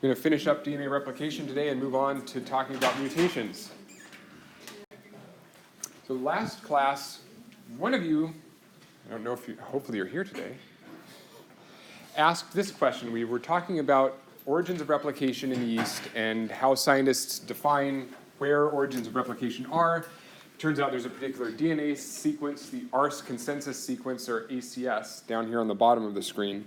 We're going to finish up DNA replication today and move on to talking about mutations. So last class, one of you, I don't know if you, hopefully you're here today, asked this question. We were talking about origins of replication in yeast and how scientists define where origins of replication are. Turns out there's a particular DNA sequence, the ARS consensus sequence, or ACS, down here on the bottom of the screen.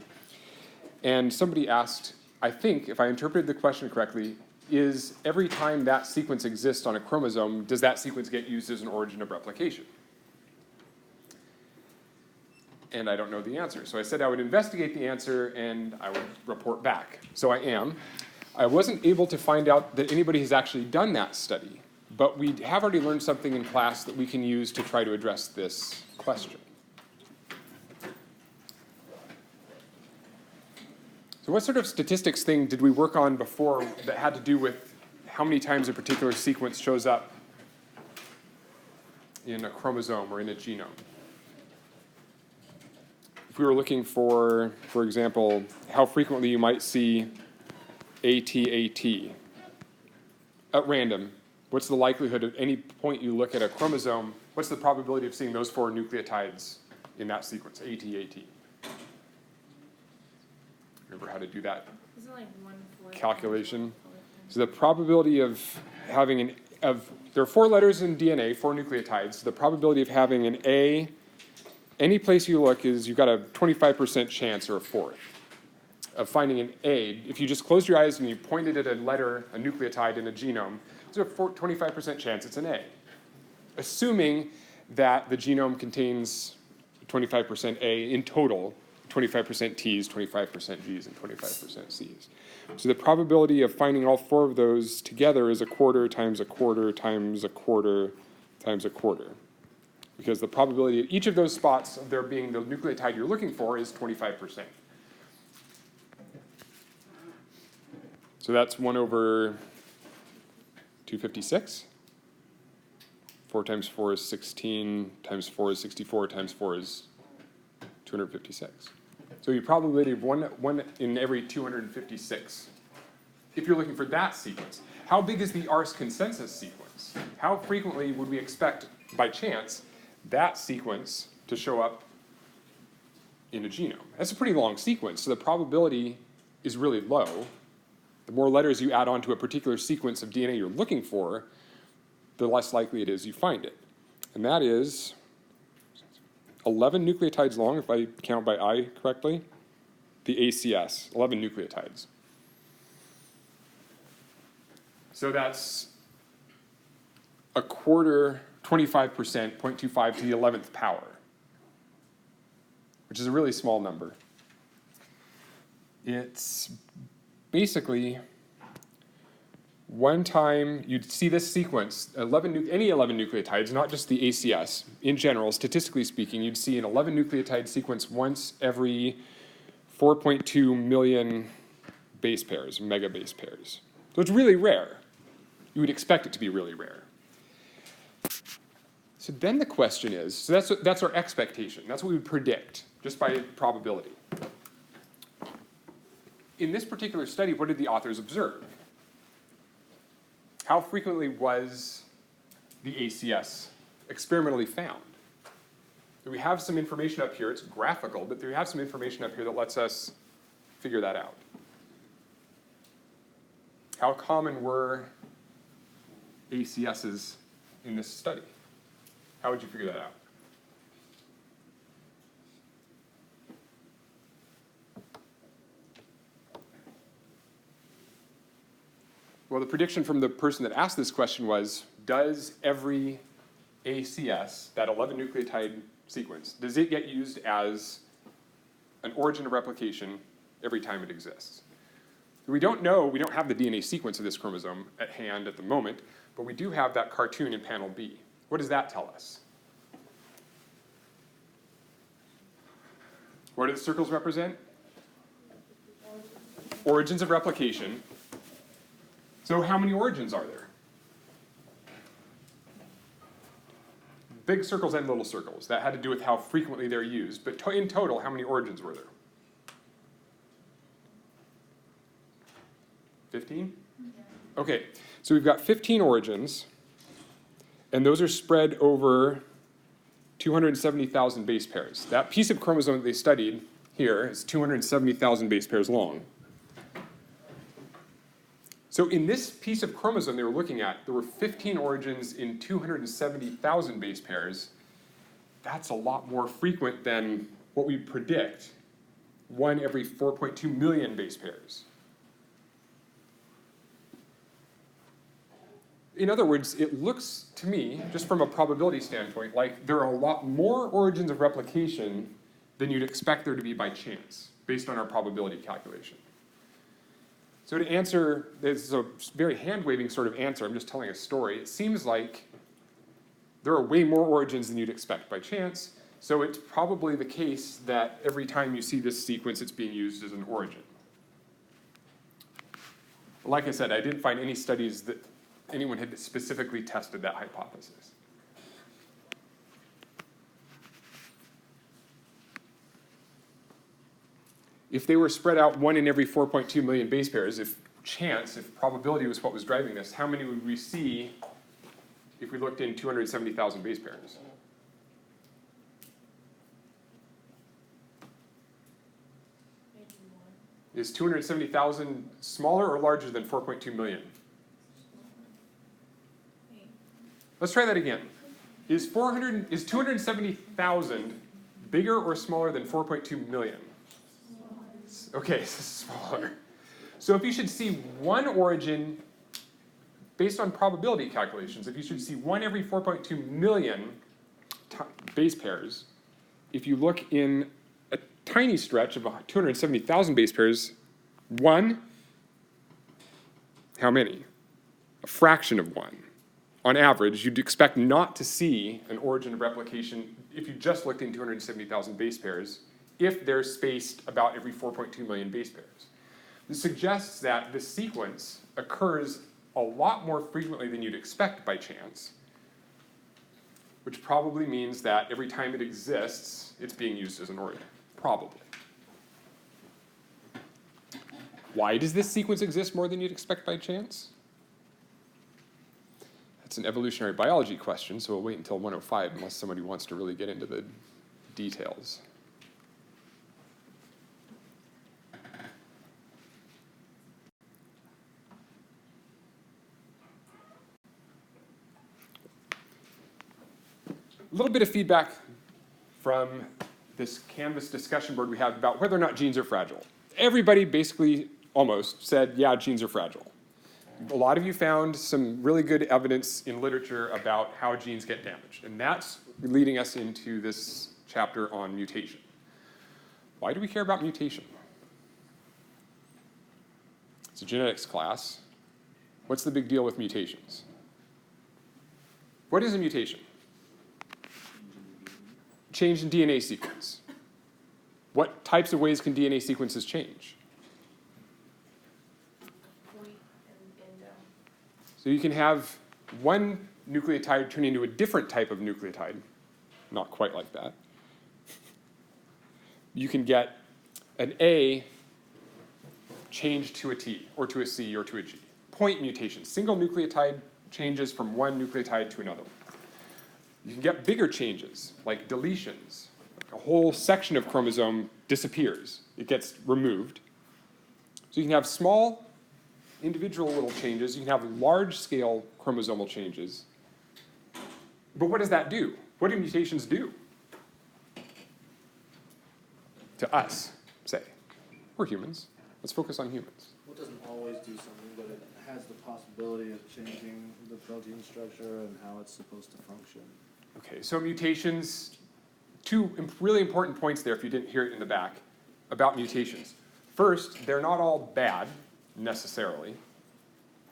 And somebody asked, I think, if I interpreted the question correctly, is every time that sequence exists on a chromosome, does that sequence get used as an origin of replication? And I don't know the answer. So I said I would investigate the answer and I would report back. So I am. I wasn't able to find out that anybody has actually done that study, but we have already learned something in class that we can use to try to address this question. So what sort of statistics thing did we work on before that had to do with how many times a particular sequence shows up in a chromosome or in a genome? If we were looking for example, how frequently you might see AT-AT at random, what's the likelihood at any point you look at a chromosome, what's the probability of seeing those 4 nucleotides in that sequence, AT-AT? Remember how to do that Isn't it like 1/4 calculation? So the probability of having there are 4 letters in DNA, 4 nucleotides. The probability of having an A, any place you look is you've got a 25% chance or a fourth of finding an A. If you just closed your eyes and you pointed at a letter, a nucleotide in a genome, there's a 25% chance it's an A. Assuming that the genome contains 25% A in total, 25% T's, 25% G's, and 25% C's. So the probability of finding all 4 of those together is 1/4 times 1/4 times 1/4 times 1/4. Because the probability at each of those spots of there being the nucleotide you're looking for is 25%. So that's 1/256. 4 times 4 is 16, times 4 is 64, times 4 is 256. So your probability of one in every 256. If you're looking for that sequence, how big is the ARS consensus sequence? How frequently would we expect, by chance, that sequence to show up in a genome? That's a pretty long sequence, so the probability is really low. The more letters you add on to a particular sequence of DNA you're looking for, the less likely it is you find it. And that is 11 nucleotides long, if I count by I correctly, the ACS, 11 nucleotides. So that's 1/4, 25%, 0.25 to the 11th power, which is a really small number. It's basically one time you'd see this sequence, any 11 nucleotides, not just the ACS. In general, statistically speaking, you'd see an 11 nucleotide sequence once every 4.2 million base pairs, mega base pairs. So it's really rare. You would expect it to be really rare. So then the question is, so that's our expectation. That's what we would predict, just by probability. In this particular study, what did the authors observe? How frequently was the ACS experimentally found? Do we have some information up here? It's graphical, but do we have some information up here that lets us figure that out? How common were ACSs in this study? How would you figure that out? Well, the prediction from the person that asked this question was, does every ACS, that 11 nucleotide sequence, does it get used as an origin of replication every time it exists? We don't know, we don't have the DNA sequence of this chromosome at hand at the moment, but we do have that cartoon in panel B. What does that tell us? What do the circles represent? Origins of replication. So how many origins are there? Big circles and little circles. That had to do with how frequently they're used. But in total, how many origins were there? 15? Okay, so we've got 15 origins, and those are spread over 270,000 base pairs. That piece of chromosome that they studied here is 270,000 base pairs long. So in this piece of chromosome they were looking at, there were 15 origins in 270,000 base pairs. That's a lot more frequent than what we predict, 1 every 4.2 million base pairs. In other words, it looks to me, just from a probability standpoint, like there are a lot more origins of replication than you'd expect there to be by chance, based on our probability calculation. So to answer, this is a very hand-waving sort of answer, I'm just telling a story. It seems like there are way more origins than you'd expect by chance, so it's probably the case that every time you see this sequence, it's being used as an origin. Like I said, I didn't find any studies that anyone had specifically tested that hypothesis. If they were spread out 1 in every 4.2 million base pairs, if probability was what was driving this, how many would we see if we looked in 270,000 base pairs? Is 270,000 smaller or larger than 4.2 million? Let's try that again. Is 270,000 bigger or smaller than 4.2 million? Okay, so smaller. So if you should see one origin, based on probability calculations, if you should see 1 every 4.2 million base pairs, if you look in a tiny stretch of 270,000 base pairs, 1, how many? A fraction of 1. On average, you'd expect not to see an origin of replication if you just looked in 270,000 base pairs, if they're spaced about every 4.2 million base pairs. This suggests that this sequence occurs a lot more frequently than you'd expect by chance, which probably means that every time it exists, it's being used as an origin, probably. Why does this sequence exist more than you'd expect by chance? That's an evolutionary biology question, so we'll wait until 105 unless somebody wants to really get into the details. A little bit of feedback from this Canvas discussion board we have about whether or not genes are fragile. Everybody basically almost said, yeah, genes are fragile. A lot of you found some really good evidence in literature about how genes get damaged, and that's leading us into this chapter on mutation. Why do we care about mutation? It's a genetics class. What's the big deal with mutations? What is a mutation? Change in DNA sequence. What types of ways can DNA sequences change? So you can have one nucleotide turn into a different type of nucleotide. Not quite like that. You can get an A changed to a T, or to a C, or to a G. Point mutation. Single nucleotide changes from one nucleotide to another. You can get bigger changes, like deletions. A whole section of chromosome disappears. It gets removed. So you can have small individual little changes. You can have large-scale chromosomal changes. But what does that do? What do mutations do to us, say? We're humans. Let's focus on humans. Well, it doesn't always do something, but it has the possibility of changing the protein structure and how it's supposed to function. Okay, so mutations, two really important points there if you didn't hear it in the back about mutations. First, they're not all bad, necessarily.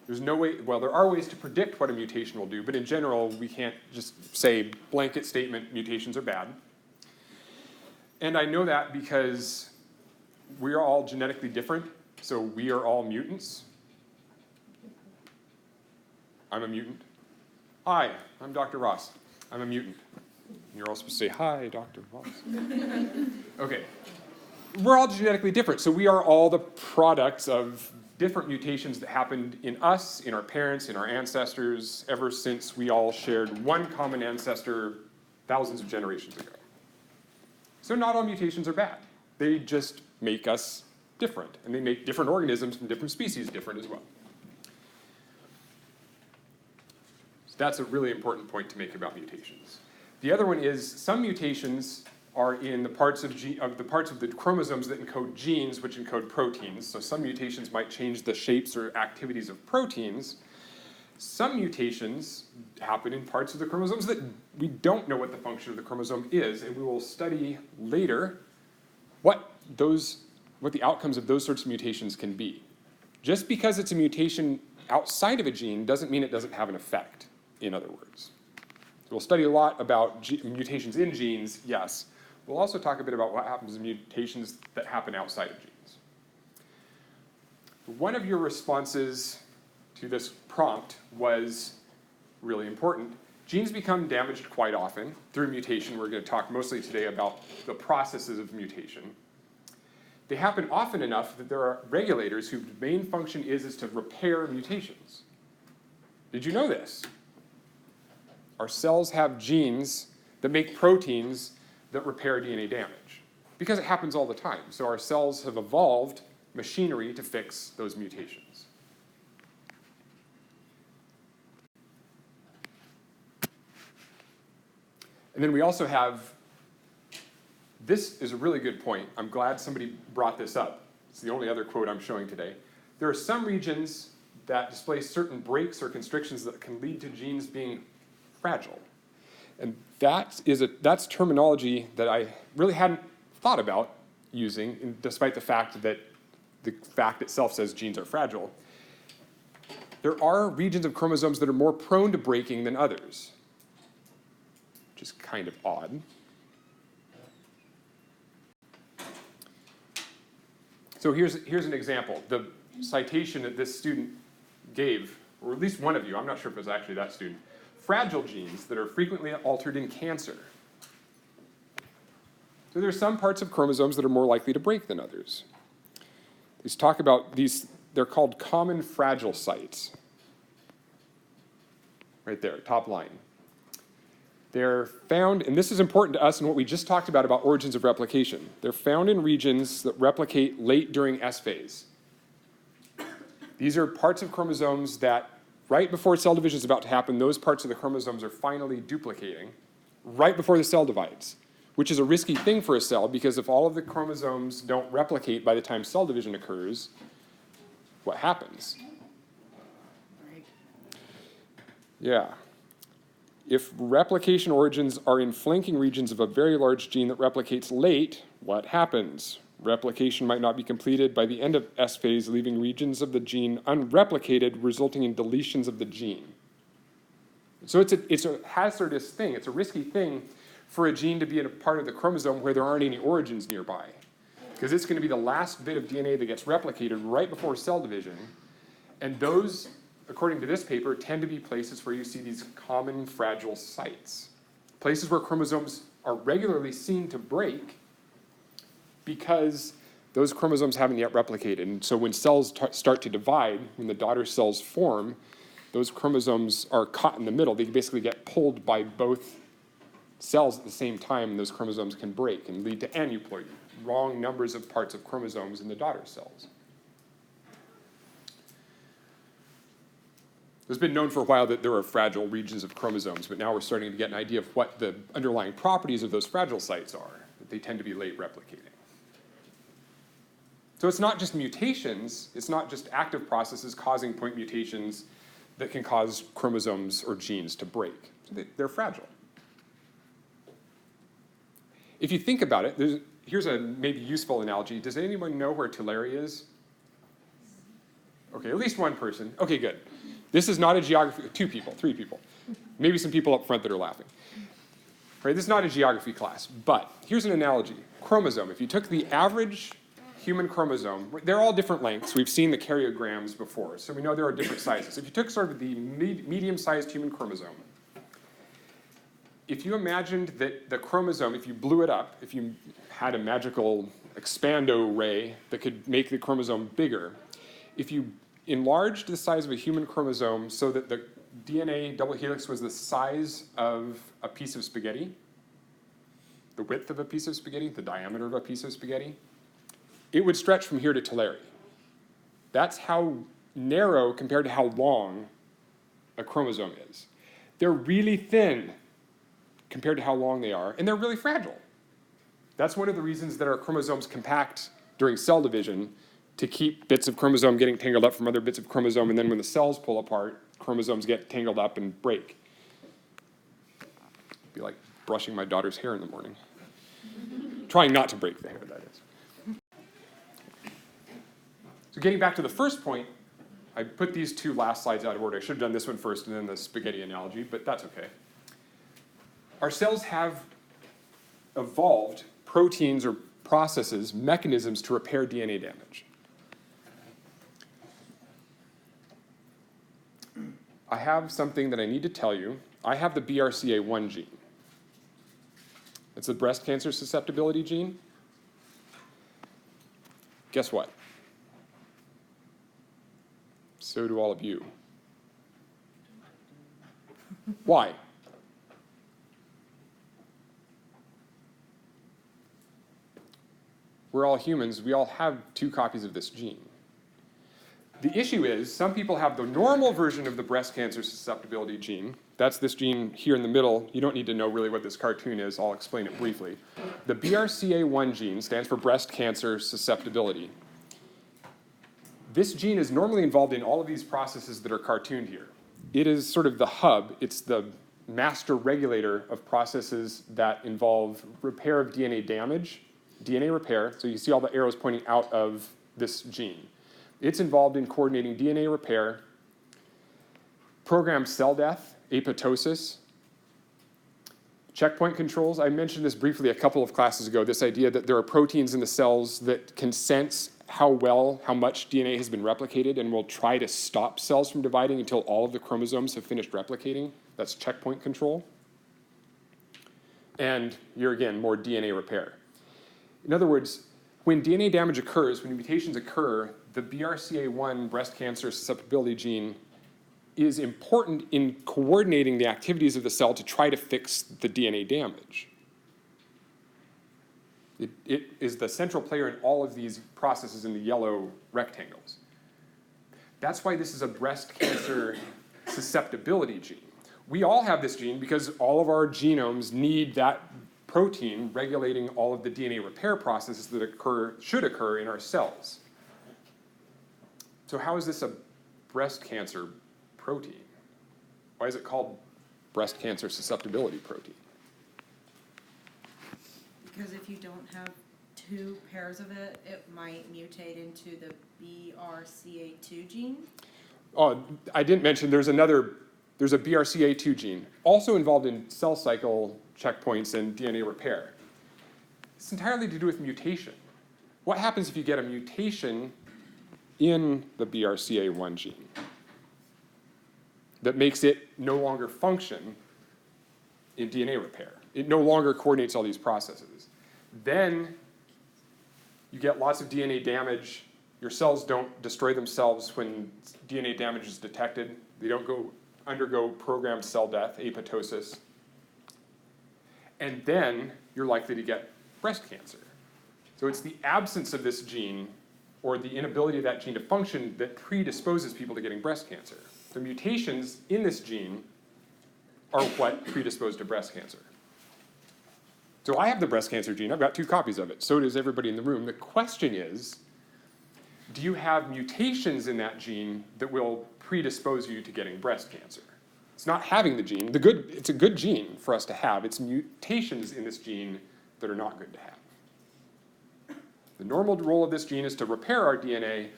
There's no way, well, there are ways to predict what a mutation will do, but in general, we can't just say blanket statement, mutations are bad. And I know that because we are all genetically different, so we are all mutants. I'm a mutant. Hi, I'm Dr. Ross. I'm a mutant. You're all supposed to say, hi, Dr. Ross. Okay. We're all genetically different, so we are all the products of different mutations that happened in us, in our parents, in our ancestors, ever since we all shared one common ancestor thousands of generations ago. So not all mutations are bad. They just make us different, and they make different organisms from different species different as well. So that's a really important point to make about mutations. The other one is some mutations are in the parts of the chromosomes that encode genes, which encode proteins. So some mutations might change the shapes or activities of proteins. Some mutations happen in parts of the chromosomes that we don't know what the function of the chromosome is, and we will study later what the outcomes of those sorts of mutations can be. Just because it's a mutation outside of a gene doesn't mean it doesn't have an effect, in other words. So we'll study a lot about mutations in genes, yes. We'll also talk a bit about what happens in mutations that happen outside of genes. One of your responses to this prompt was really important. Genes become damaged quite often through mutation. We're going to talk mostly today about the processes of mutation. They happen often enough that there are regulators whose main function is to repair mutations. Did you know this? Our cells have genes that make proteins that repair DNA damage, because it happens all the time. So our cells have evolved machinery to fix those mutations. And then we also have, this is a really good point. I'm glad somebody brought this up. It's the only other quote I'm showing today. There are some regions that display certain breaks or constrictions that can lead to genes being fragile. And that's terminology that I really hadn't thought about using, despite the fact that the fact itself says genes are fragile. There are regions of chromosomes that are more prone to breaking than others, which is kind of odd. So here's an example. The citation that this student gave, or at least one of you, I'm not sure if it was actually that student, fragile genes that are frequently altered in cancer. So there are some parts of chromosomes that are more likely to break than others. Let's talk about these, they're called common fragile sites. Right there, top line. They're found, and this is important to us in what we just talked about origins of replication. They're found in regions that replicate late during S phase. These are parts of chromosomes that right before cell division is about to happen, those parts of the chromosomes are finally duplicating right before the cell divides, which is a risky thing for a cell because if all of the chromosomes don't replicate by the time cell division occurs, what happens? Yeah. If replication origins are in flanking regions of a very large gene that replicates late, what happens? Replication might not be completed by the end of S phase, leaving regions of the gene unreplicated, resulting in deletions of the gene. So it's a hazardous thing. It's a risky thing for a gene to be in a part of the chromosome where there aren't any origins nearby, because it's going to be the last bit of DNA that gets replicated right before cell division. And those, according to this paper, tend to be places where you see these common fragile sites, places where chromosomes are regularly seen to break because those chromosomes haven't yet replicated. And so when cells start to divide, when the daughter cells form, those chromosomes are caught in the middle. They basically get pulled by both cells at the same time, and those chromosomes can break and lead to aneuploidy, wrong numbers of parts of chromosomes in the daughter cells. It's been known for a while that there are fragile regions of chromosomes, but now we're starting to get an idea of what the underlying properties of those fragile sites are, that they tend to be late replicating. So it's not just mutations, it's not just active processes causing point mutations that can cause chromosomes or genes to break. So they're fragile. If you think about it, here's a maybe useful analogy. Does anyone know where Tulare is? Okay, at least one person. Okay, good. This is not a geography, 2 people, 3 people. Maybe some people up front that are laughing. Right, this is not a geography class, but here's an analogy. Chromosome, if you took the average human chromosome, they're all different lengths. We've seen the karyograms before, so we know there are different sizes. If you took sort of the medium-sized human chromosome, if you imagined that the chromosome, if you blew it up, if you had a magical expando ray that could make the chromosome bigger, If you enlarged the size of a human chromosome so that the DNA double helix was the size of a piece of spaghetti, the width of a piece of spaghetti, the diameter of a piece of spaghetti, it would stretch from here to Tulare. That's how narrow compared to how long a chromosome is. They're really thin compared to how long they are, and they're really fragile. That's one of the reasons that our chromosomes compact during cell division, to keep bits of chromosome getting tangled up from other bits of chromosome, and then when the cells pull apart, chromosomes get tangled up and break. It'd be like brushing my daughter's hair in the morning. Trying not to break the hair, that is. So getting back to the first point, I put these two last slides out of order. I should have done this one first and then the spaghetti analogy, but that's okay. Our cells have evolved proteins or processes, mechanisms to repair DNA damage. I have something that I need to tell you. I have the BRCA1 gene. It's the breast cancer susceptibility gene. Guess what? So do all of you. Why? We're all humans. We all have 2 copies of this gene. The issue is some people have the normal version of the breast cancer susceptibility gene. That's this gene here in the middle. You don't need to know really what this cartoon is. I'll explain it briefly. The BRCA1 gene stands for breast cancer susceptibility. This gene is normally involved in all of these processes that are cartooned here. It is sort of the hub. It's the master regulator of processes that involve repair of DNA damage, DNA repair. So you see all the arrows pointing out of this gene. It's involved in coordinating DNA repair, programmed cell death, apoptosis, checkpoint controls. I mentioned this briefly a couple of classes ago, this idea that there are proteins in the cells that can sense how much DNA has been replicated and will try to stop cells from dividing until all of the chromosomes have finished replicating. That's checkpoint control. And here again, more DNA repair. In other words, when DNA damage occurs, when mutations occur, the BRCA1 breast cancer susceptibility gene is important in coordinating the activities of the cell to try to fix the DNA damage. It is the central player in all of these processes in the yellow rectangles. That's why this is a breast cancer susceptibility gene. We all have this gene because all of our genomes need that protein regulating all of the DNA repair processes that should occur in our cells. So how is this a breast cancer protein? Why is it called breast cancer susceptibility protein? Because if you don't have 2 pairs of it, it might mutate into the BRCA2 gene. Oh, I didn't mention there's a BRCA2 gene, also involved in cell cycle checkpoints and DNA repair. It's entirely to do with mutation. What happens if you get a mutation in the BRCA1 gene that makes it no longer function in DNA repair? It no longer coordinates all these processes. Then you get lots of DNA damage. Your cells don't destroy themselves when DNA damage is detected. They don't undergo programmed cell death, apoptosis. And then you're likely to get breast cancer. So it's the absence of this gene or the inability of that gene to function that predisposes people to getting breast cancer. The mutations in this gene are what predispose to breast cancer. So I have the breast cancer gene. I've got 2 copies of it. So does everybody in the room. The question is, do you have mutations in that gene that will predispose you to getting breast cancer? It's not having the gene. It's a good gene for us to have. It's mutations in this gene that are not good to have. The normal role of this gene is to repair our DNA.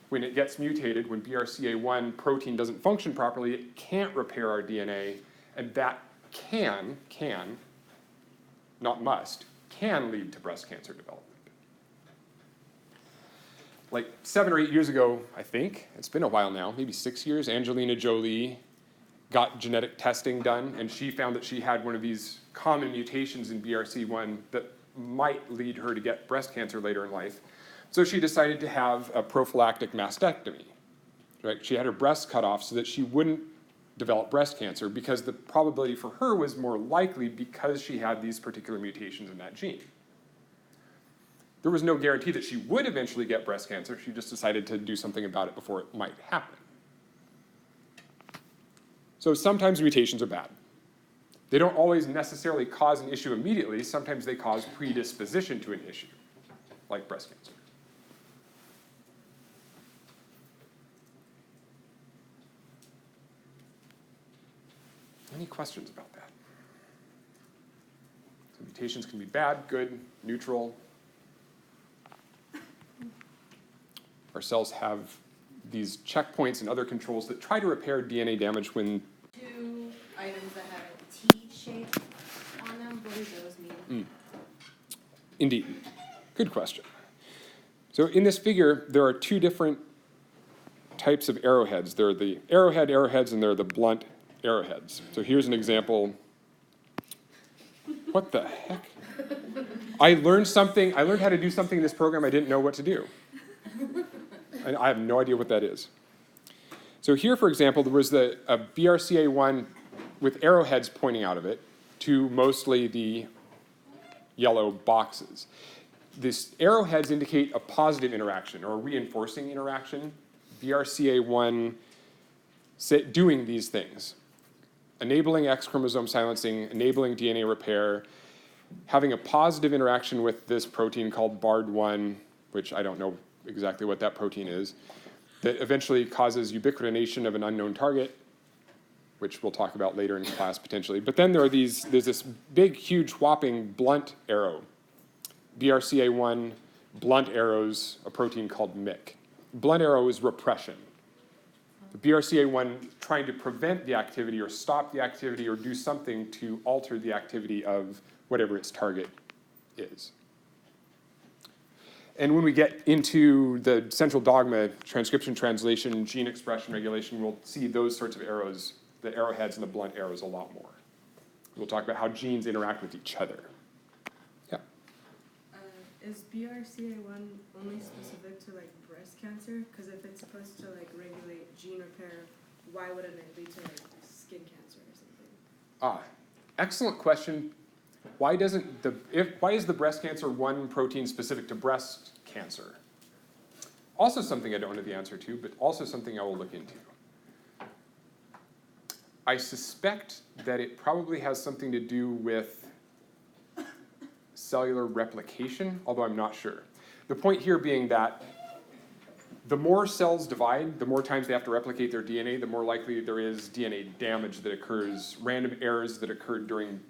When it gets mutated, when BRCA1 protein doesn't function properly, it can't repair our DNA, and that can, not must, can lead to breast cancer development. Like 7 or 8 years ago, I think, it's been a while now, maybe 6 years, Angelina Jolie got genetic testing done, and she found that she had one of these common mutations in BRCA1 that might lead her to get breast cancer later in life. So she decided to have a prophylactic mastectomy. right? She had her breasts cut off so that she wouldn't develop breast cancer because the probability for her was more likely because she had these particular mutations in that gene. There was no guarantee that she would eventually get breast cancer. She just decided to do something about it before it might happen. So sometimes mutations are bad. They don't always necessarily cause an issue immediately. Sometimes they cause predisposition to an issue, like breast cancer. Any questions about that? So mutations can be bad, good, neutral. Our cells have these checkpoints and other controls that try to repair DNA damage when... Two items that have a T shape on them, what do those mean? Indeed. Good question. So in this figure, there are two different types of arrowheads. There are the arrowheads, and there are the blunt arrowheads. So here's an example. What the heck? I learned how to do something in this program I didn't know what to do. And I have no idea what that is. So here, for example, there was a BRCA1 with arrowheads pointing out of it to mostly the yellow boxes. These arrowheads indicate a positive interaction or a reinforcing interaction. BRCA1 doing these things, enabling X chromosome silencing, enabling DNA repair, having a positive interaction with this protein called BARD1, which I don't know exactly what that protein is, that eventually causes ubiquitination of an unknown target, which we'll talk about later in class potentially. But then there's this big, huge, whopping blunt arrow. BRCA1, blunt arrows, a protein called MYC. Blunt arrow is repression. The BRCA1 trying to prevent the activity or stop the activity or do something to alter the activity of whatever its target is. And when we get into the central dogma, transcription, translation, gene expression, regulation, we'll see those sorts of arrows, the arrowheads and the blunt arrows a lot more. We'll talk about how genes interact with each other. Yeah. Is BRCA1 only specific to like breast cancer? Because if it's supposed to like regulate gene repair, why wouldn't it lead to like skin cancer or something? Excellent question. Why is the breast cancer one protein specific to breast cancer? Also something I don't know the answer to, but also something I will look into. I suspect that it probably has something to do with cellular replication, although I'm not sure. The point here being that the more cells divide, the more times they have to replicate their DNA, the more likely there is DNA damage that occurs, random errors that occurred during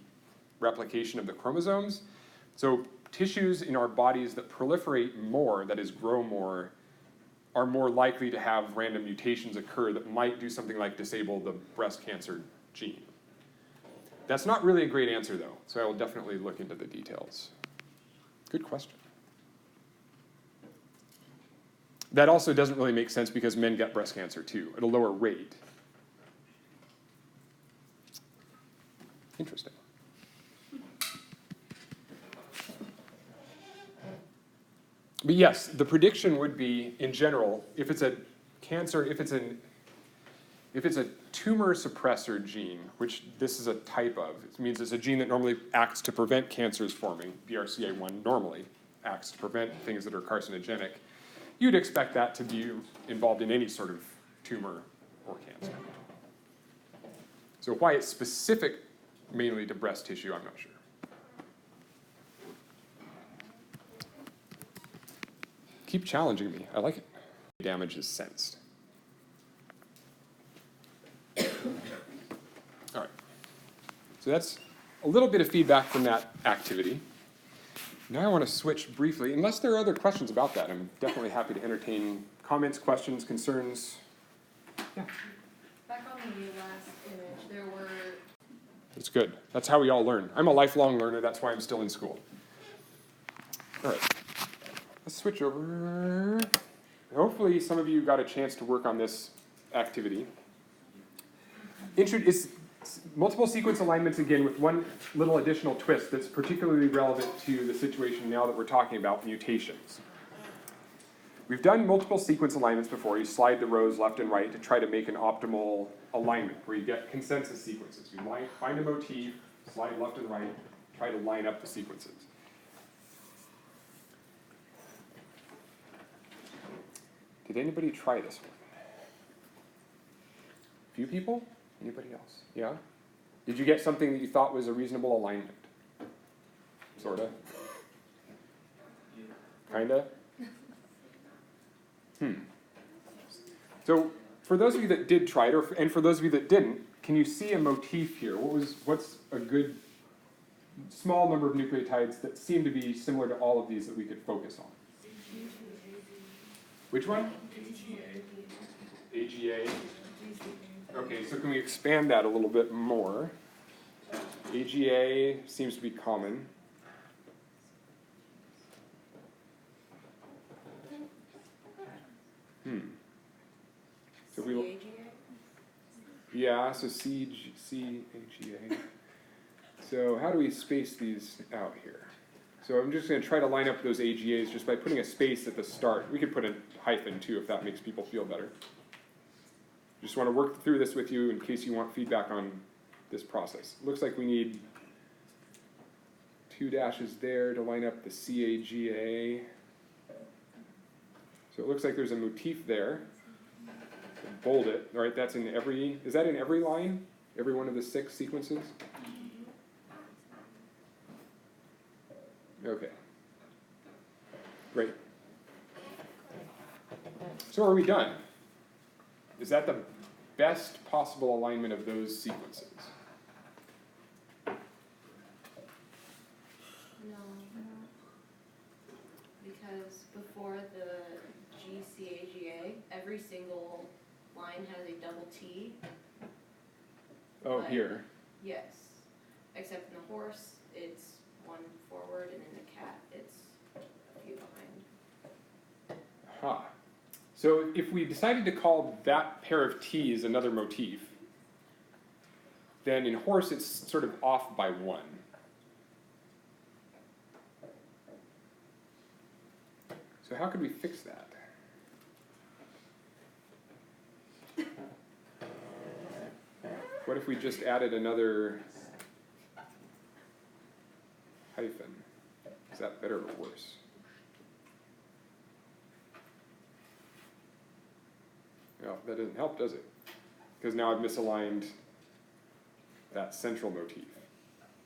replication of the chromosomes. So tissues in our bodies that proliferate more, that is grow more, are more likely to have random mutations occur that might do something like disable the breast cancer gene. That's not really a great answer though, so I will definitely look into the details. Good question. That also doesn't really make sense because men get breast cancer too, at a lower rate. Interesting. But yes, the prediction would be, in general, if it's a cancer, if it's a tumor suppressor gene, which this is a type of, it means it's a gene that normally acts to prevent cancers forming, BRCA1 normally acts to prevent things that are carcinogenic, you'd expect that to be involved in any sort of tumor or cancer. So why it's specific mainly to breast tissue, I'm not sure. Keep challenging me. I like it. Damage is sensed. All right. So that's a little bit of feedback from that activity. Now I want to switch briefly, unless there are other questions about that. I'm definitely happy to entertain comments, questions, concerns. Yeah. Back on the last image, there were... It's good. That's how we all learn. I'm a lifelong learner. That's why I'm still in school. All right. Let's switch over. Hopefully some of you got a chance to work on this activity. It's multiple sequence alignments again with one little additional twist that's particularly relevant to the situation now that we're talking about mutations. We've done multiple sequence alignments before. You slide the rows left and right to try to make an optimal alignment where you get consensus sequences. You find a motif, slide left and right, try to line up the sequences. Did anybody try this one? Few people? Anybody else? Yeah? Did you get something that you thought was a reasonable alignment? Sorta? Kinda? So, for those of you that did try it, and for those of you that didn't, can you see a motif here? What's a good small number of nucleotides that seem to be similar to all of these that we could focus on? Which one? AGA. Okay, so can we expand that a little bit more? AGA seems to be common. So we yeah, so CAGA. So how do we space these out here? So I'm just going to try to line up those AGAs just by putting a space at the start. We could put a hyphen too if that makes people feel better. Just want to work through this with you in case you want feedback on this process. Looks like we need 2 dashes there to line up the CAGA. So it looks like there's a motif there. Bold it. All right, that's in every, is that in every line? Every one of the 6 sequences? Okay. Great. So are we done? Is that the best possible alignment of those sequences? No, because before the GCAGA, every single line has a double T. Oh, But- here. Yes, except in the horse, it's one forward, and in the cat, it's a few behind. Aha. So if we decided to call that pair of T's another motif, then in horse it's sort of off by 1. So how could we fix that? What if we just added another hyphen? Is that better or worse? Well, that doesn't help, does it? Because now I've misaligned that central motif.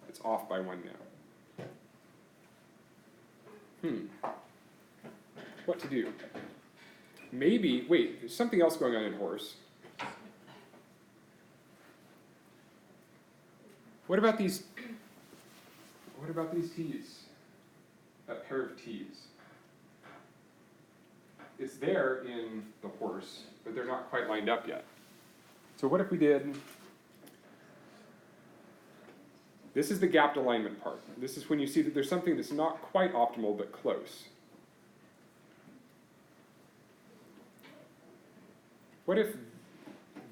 It's off by 1 now. What to do? Maybe, wait, there's something else going on in horse. What about these T's? That pair of T's. It's there in the horse, but they're not quite lined up yet. So what if we did, this is the gapped alignment part. This is when you see that there's something that's not quite optimal, but close. What if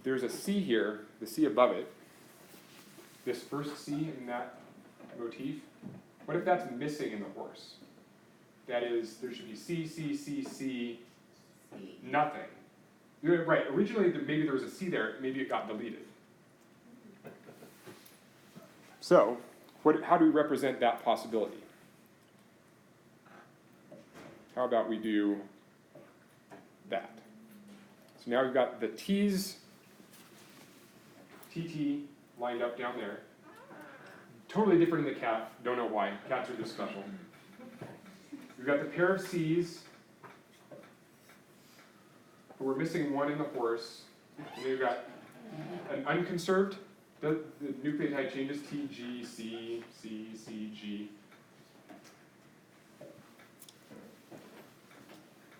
there's a C here, the C above it, this first C in that motif, what if that's missing in the horse? That is, there should be C, C, C, C, nothing. Right, originally maybe there was a C there, maybe it got deleted. So, how do we represent that possibility? How about we do that? So now we've got the T's, TT, lined up down there. Totally different in the cat, don't know why. Cats are just special. We've got the pair of C's. We're missing 1 in the horse. And then we've got an unconserved. The nucleotide changes T, G, C, C, C, G.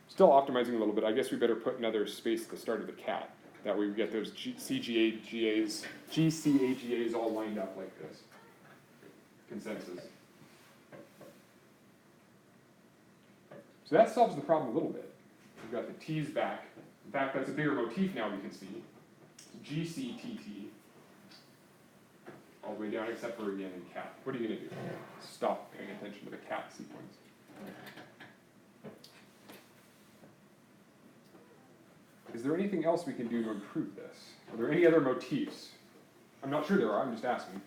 Still optimizing a little bit. I guess we better put another space at the start of the cat. That way we get those CGAGAs, GCAGAs all lined up like this. Consensus. So that solves the problem a little bit. We've got the T's back. In fact, that's a bigger motif now we can see. GCTT. All the way down except for again in cat. What are you going to do? Stop paying attention to the cat sequence. Is there anything else we can do to improve this? Are there any other motifs? I'm not sure there are, I'm just asking.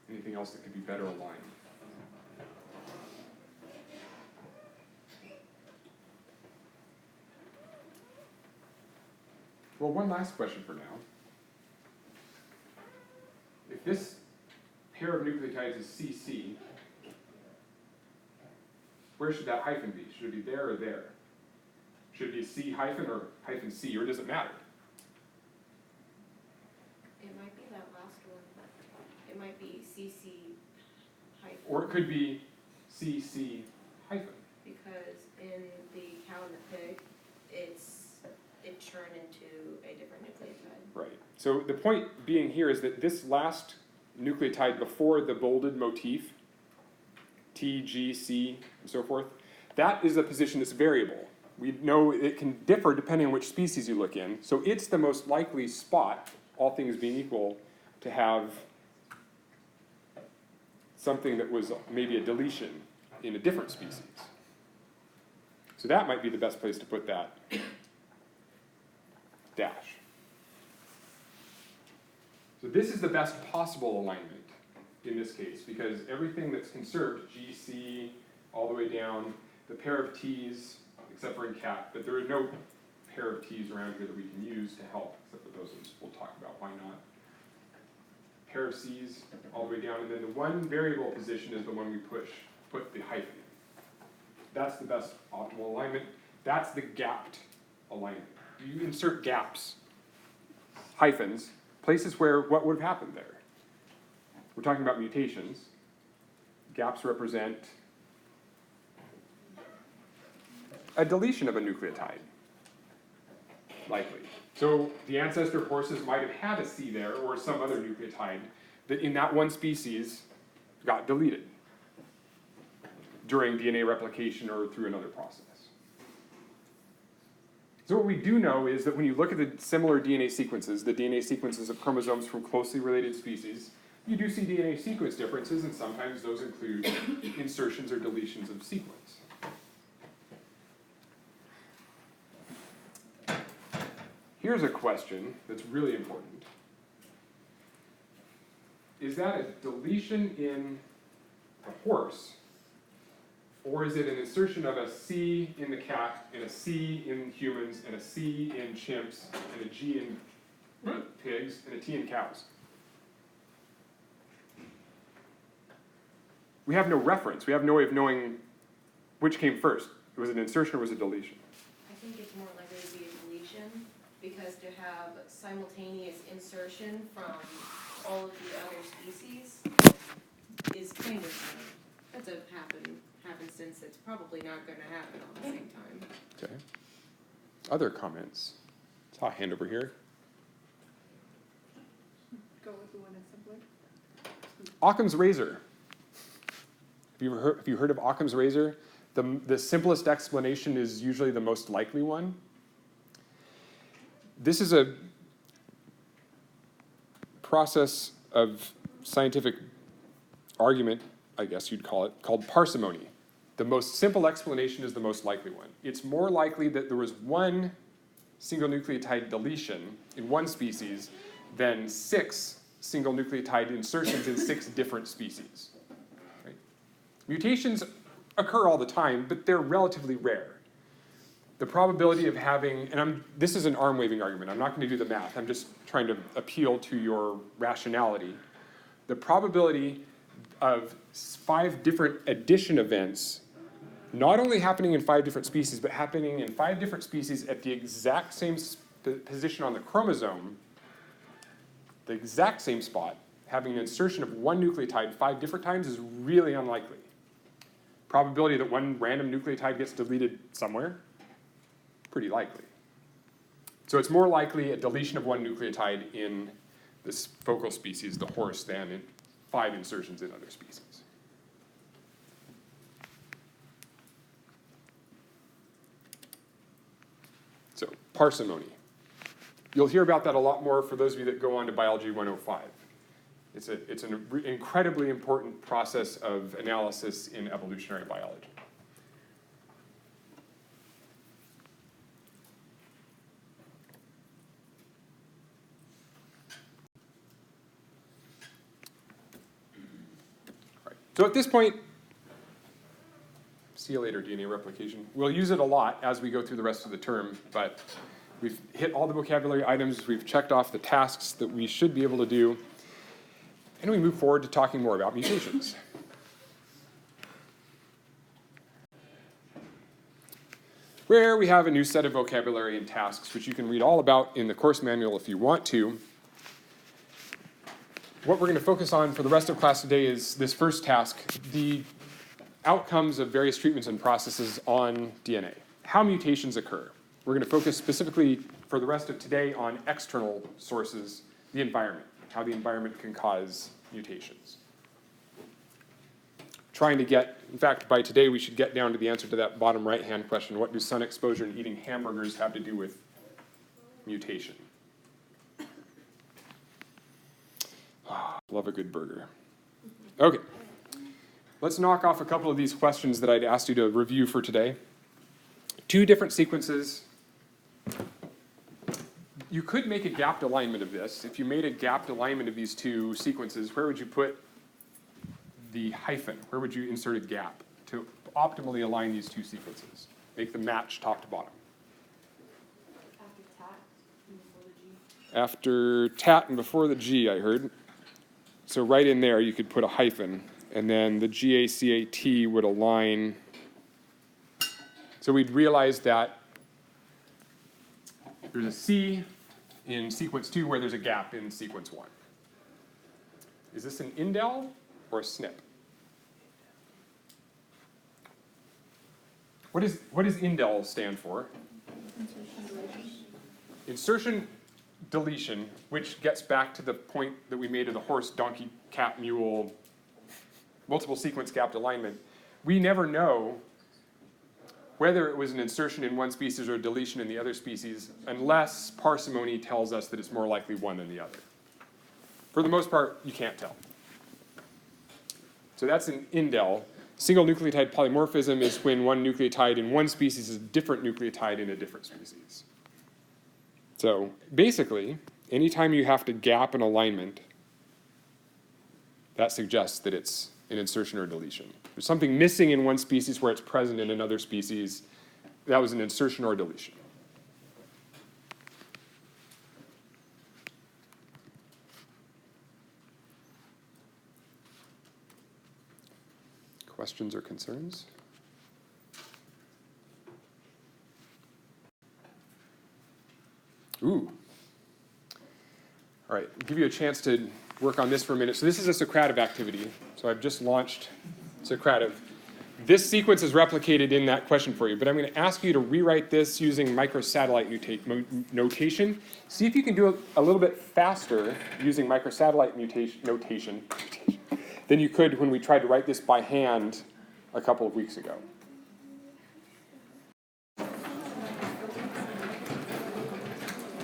Anything else that could be better aligned? Well, one last question for now. If this pair of nucleotides is CC, where should that hyphen be? Should it be there or there? Should it be C hyphen or hyphen C, or does it matter? It might be that last one. It might be CC hyphen. Or it could be CC hyphen. Because in the cow and the pig, it churned into a different nucleotide. Right. So the point being here is that this last nucleotide before the bolded motif, T, G, C, and so forth, that is a position that's variable. We know it can differ depending on which species you look in. So it's the most likely spot, all things being equal, to have something that was maybe a deletion in a different species. So that might be the best place to put that dash. So this is the best possible alignment in this case, because everything that's conserved, GC, all the way down, the pair of T's, except for in cat, but there are no pair of T's around here that we can use to help, except for those ones we'll talk about, why not. Pair of C's all the way down, and then the one variable position is the one we put the hyphen in. That's the best optimal alignment. That's the gapped alignment. You insert gaps, hyphens, places where what would have happened there. We're talking about mutations. Gaps represent a deletion of a nucleotide, likely. So the ancestor of horses might have had a C there, or some other nucleotide that in that one species got deleted during DNA replication or through another process. So what we do know is that when you look at the similar DNA sequences, the DNA sequences of chromosomes from closely related species, you do see DNA sequence differences, and sometimes those include insertions or deletions of sequence. Here's a question that's really important. Is that a deletion in a horse, or is it an insertion of a C in the cat, and a C in humans, and a C in chimps, and a G in pigs, and a T in cows? We have no reference. We have no way of knowing which came first. Was it an insertion or was it deletion? I think it's more likely to be a deletion, because to have simultaneous insertion from all of the other species is kind of, that's a happenstance that's probably not going to happen all at the same time. Okay. Other comments? Saw a hand over here. Go with the one that's simpler. Occam's razor. Have you heard of Occam's razor? The simplest explanation is usually the most likely one. This is a process of scientific argument, I guess you'd call it, called parsimony. The most simple explanation is the most likely one. It's more likely that there was one single nucleotide deletion in one species than 6 single nucleotide insertions in 6 different species. Right? Mutations occur all the time, but they're relatively rare. The probability of having, and this is an arm-waving argument, I'm not going to do the math, I'm just trying to appeal to your rationality. The probability of 5 different addition events not only happening in 5 different species, but happening in 5 different species at the exact same position on the chromosome, the exact same spot, having an insertion of one nucleotide 5 different times is really unlikely. Probability that one random nucleotide gets deleted somewhere, pretty likely. So it's more likely a deletion of one nucleotide in this focal species, the horse, than in 5 insertions in other species. So, parsimony. You'll hear about that a lot more for those of you that go on to Biology 105. It's an incredibly important process of analysis in evolutionary biology. So at this point, see you later, DNA replication. We'll use it a lot as we go through the rest of the term, but we've hit all the vocabulary items, we've checked off the tasks that we should be able to do, and we move forward to talking more about mutations. Where we have a new set of vocabulary and tasks, which you can read all about in the course manual if you want to. What we're going to focus on for the rest of class today is this first task, the outcomes of various treatments and processes on DNA, how mutations occur. We're going to focus specifically for the rest of today on external sources, the environment, how the environment can cause mutations. Trying to get, in fact, by today we should get down to the answer to that bottom right-hand question, what do sun exposure and eating hamburgers have to do with mutation? Love a good burger. Okay, let's knock off a couple of these questions that I'd asked you to review for today. 2 different sequences. You could make a gapped alignment of this. If you made a gapped alignment of these 2 sequences, where would you put the hyphen? Where would you insert a gap to optimally align these 2 sequences? Make them match top to bottom. After tat and before the G, I heard. So right in there, you could put a hyphen, and then the GACAT would align. So we'd realize that there's a C in sequence 2 where there's a gap in sequence 1. Is this an Indel or a SNP? What does Indel stand for? Insertion, deletion, which gets back to the point that we made of the horse, donkey, cat, mule, multiple sequence gapped alignment. We never know whether it was an insertion in one species or a deletion in the other species unless parsimony tells us that it's more likely one than the other. For the most part, you can't tell. So that's an Indel. Single nucleotide polymorphism is when one nucleotide in one species is a different nucleotide in a different species. So basically, anytime you have to gap an alignment, that suggests that it's an insertion or deletion. There's something missing in one species where it's present in another species. That was an insertion or deletion. Questions or concerns? Ooh. All right, I'll give you a chance to work on this for a minute. So this is a Socrative activity. So I've just launched Socrative. This sequence is replicated in that question for you, but I'm going to ask you to rewrite this using microsatellite notation. See if you can do it a little bit faster using microsatellite notation than you could when we tried to write this by hand a couple of weeks ago.